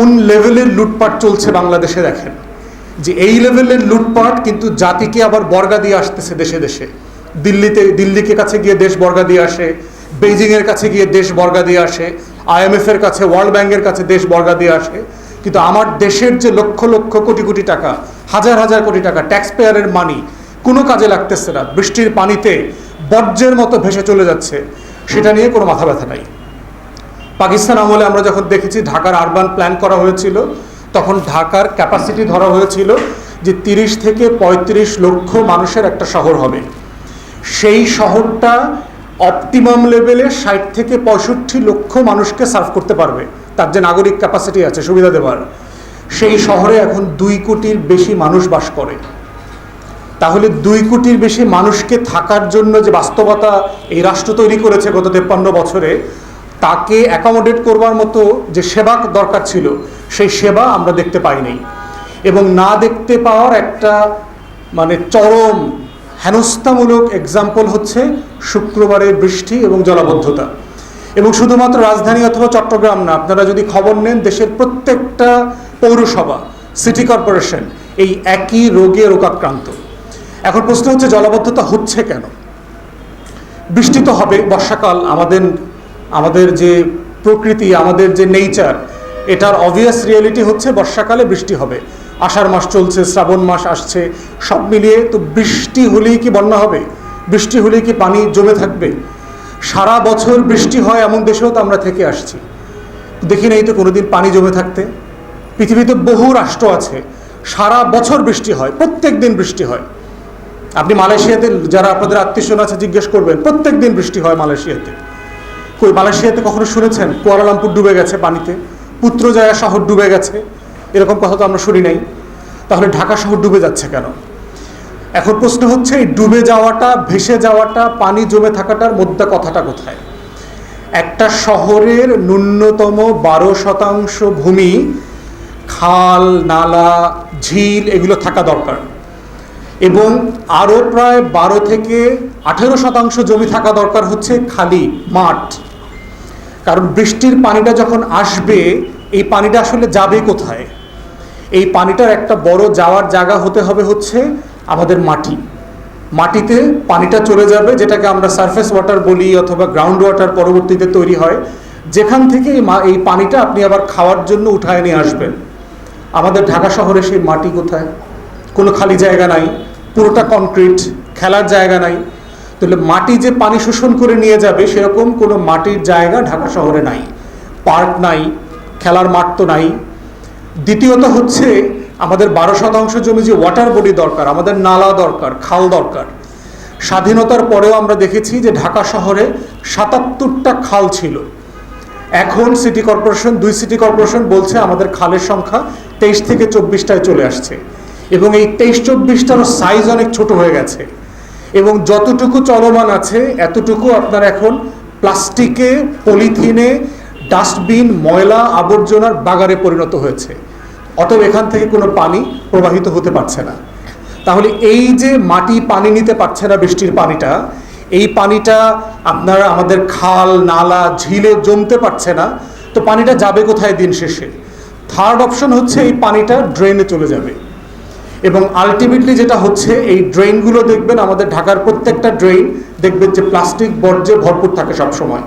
কোন লেভেলের লুটপাট চলছে বাংলাদেশে দেখেন, যে এই লেভেলের লুটপাট কিন্তু জাতিকে আবার বর্গা দিয়ে আসতেছে দেশে দেশে। দিল্লিকে কাছে গিয়ে দেশ বর্গা দিয়ে আসে, বেইজিংয়ের কাছে গিয়ে দেশ বর্গা দিয়ে আসে, IMF-এর কাছে, ওয়ার্ল্ড ব্যাংকের কাছে দেশ বর্গা দিয়ে আসে। কিন্তু আমার দেশের যে লক্ষ লক্ষ কোটি কোটি টাকা, হাজার হাজার কোটি টাকা ট্যাক্স পেয়ারের মানি কোনো কাজে লাগতেছে না, বৃষ্টির পানিতে বর্জ্যের মতো ভেসে চলে যাচ্ছে, সেটা নিয়ে কোনো মাথা ব্যথা নাই। পাকিস্তান আমলে আমরা যখন দেখেছি ঢাকার আরবান প্ল্যান করা হয়েছিল, তখন ঢাকার ক্যাপাসিটি ধরা হয়েছিল যে 30 থেকে 35 লক্ষ মানুষের একটা শহর হবে। সেই শহরটা অপটিমাম লেভেলে 60 থেকে 65 লক্ষ মানুষকে সার্ভ করতে পারবে, তার যে নাগরিক ক্যাপাসিটি আছে সুবিধা দেওয়ার। সেই শহরে এখন 2 কোটির বেশি মানুষ বাস করে। তাহলে 2 কোটির বেশি মানুষকে থাকার জন্য যে বাস্তবতা এই রাষ্ট্র তৈরি করেছে গত 53 বছরে, তাকে অ্যাকোমোডেট করবার মতো যে সেবা দরকার ছিল, সেই সেবা আমরা দেখতে পাইনি। এবং না দেখতে পাওয়ার একটা চরম হেনস্থামূলক এক্সাম্পল হচ্ছে শুক্রবারের বৃষ্টি এবং জলাবদ্ধতা। এবং শুধুমাত্র রাজধানী অথবা চট্টগ্রাম না, আপনারা যদি খবর নেন দেশের প্রত্যেকটা পৌরসভা, সিটি কর্পোরেশন এই একই রোগে রোগাক্রান্ত। এখন প্রশ্ন হচ্ছে জলাবদ্ধতা হচ্ছে কেন? বৃষ্টি তো হবে, বর্ষাকাল আমাদের যে প্রকৃতি, আমাদের যে নেচার, এটার অবভিয়াস রিয়েলিটি হচ্ছে বর্ষাকালে বৃষ্টি হবে। আষাঢ় মাস চলছে, শ্রাবণ মাস আসছে, সব মিলিয়ে তো বৃষ্টি হলেই কি বন্যা হবে? বৃষ্টি হলেই কি পানি জমে থাকবে? সারা বছর বৃষ্টি হয় এমন দেশেও তো আমরা থেকে আসছি, দেখি নাই তো কোনোদিন পানি জমে থাকতে। পৃথিবীতে বহু রাষ্ট্র আছে সারা বছর বৃষ্টি হয়, প্রত্যেক দিন বৃষ্টি হয়। আপনি মালয়েশিয়াতে যারা আপনাদের আত্মীয়স্বজন আছে জিজ্ঞেস করবেন, প্রত্যেক দিন বৃষ্টি হয় মালয়েশিয়াতে। কই মালয়েশিয়াতে কখনো শুনেছেন কুয়ালালামপুর ডুবে গেছে পানিতে, পুত্রজায়া শহর ডুবে গেছে? এরকম কথা তো আমরা শুনি নাই। তাহলে ঢাকা শহর ডুবে যাচ্ছে কেন? এখন প্রশ্ন হচ্ছে এই ডুবে যাওয়াটা, ভেসে যাওয়াটা, পানি জমে থাকাটার মধ্যে কথাটা কোথায়? একটা শহরের ন্যূনতম 12% ভূমি, খাল, নালা, ঝিল এগুলো থাকা দরকার। এবং আরও প্রায় 12 থেকে 18% জমি থাকা দরকার হচ্ছে খালি মাঠ। কারণ বৃষ্টির পানিটা যখন আসবে, এই পানিটা আসলে যাবে কোথায়? এই পানিটার একটা বড় যাওয়ার জায়গা হতে হবে হচ্ছে আমাদের মাটি। মাটিতে পানিটা চলে যাবে, যেটাকে আমরা সারফেস ওয়াটার বলি অথবা গ্রাউন্ড ওয়াটার পরবর্তীতে তৈরি হয়, যেখান থেকে এই পানিটা আপনি আবার খাওয়ার জন্য উঠায় নিয়ে আসবেন। আমাদের ঢাকা শহরে সেই মাটি কোথায়? কোনো খালি জায়গা নাই, পুরোটা কনক্রিট, খেলার জায়গা নাই। তাহলে মাটি যে পানি শোষণ করে নিয়ে যাবে সেরকম কোনো মাটির জায়গা ঢাকা শহরে নাই, পার্ক নাই, খেলার মাঠ তো নাই। দ্বিতীয়ত হচ্ছে আমাদের 12% জমি যে ওয়াটার বডি দরকার, আমাদের নালা দরকার, খাল দরকার। স্বাধীনতার পরেও আমরা দেখেছি যে ঢাকা শহরে 77টা খাল ছিল। এখন সিটি কর্পোরেশন, 2 সিটি কর্পোরেশন বলছে আমাদের খালের সংখ্যা 23 থেকে 24টায় চলে আসছে। এবং এই 23-24টারও সাইজ অনেক ছোট হয়ে গেছে। এবং যতটুকু চলমান আছে এতটুকু আপনার এখন প্লাস্টিকে, পলিথিনে, ডাস্টবিন, ময়লা আবর্জনার বাগারে পরিণত হয়েছে। অতএব এখান থেকে কোনো পানি প্রবাহিত হতে পারছে না। তাহলে এই যে মাটি পানি নিতে পারছে না, বৃষ্টির পানিটা, এই পানিটা আপনারা আমাদের খাল, নালা, ঝিলে জমতে পারছে না, তো পানিটা যাবে কোথায় দিন শেষে? থার্ড অপশন হচ্ছে এই পানিটা ড্রেনে চলে যাবে। এবং আলটিমেটলি যেটা হচ্ছে, এই ড্রেনগুলো দেখবেন, আমাদের ঢাকার প্রত্যেকটা ড্রেন দেখবেন যে প্লাস্টিক বর্জ্যে ভরপুর থাকে সব সময়।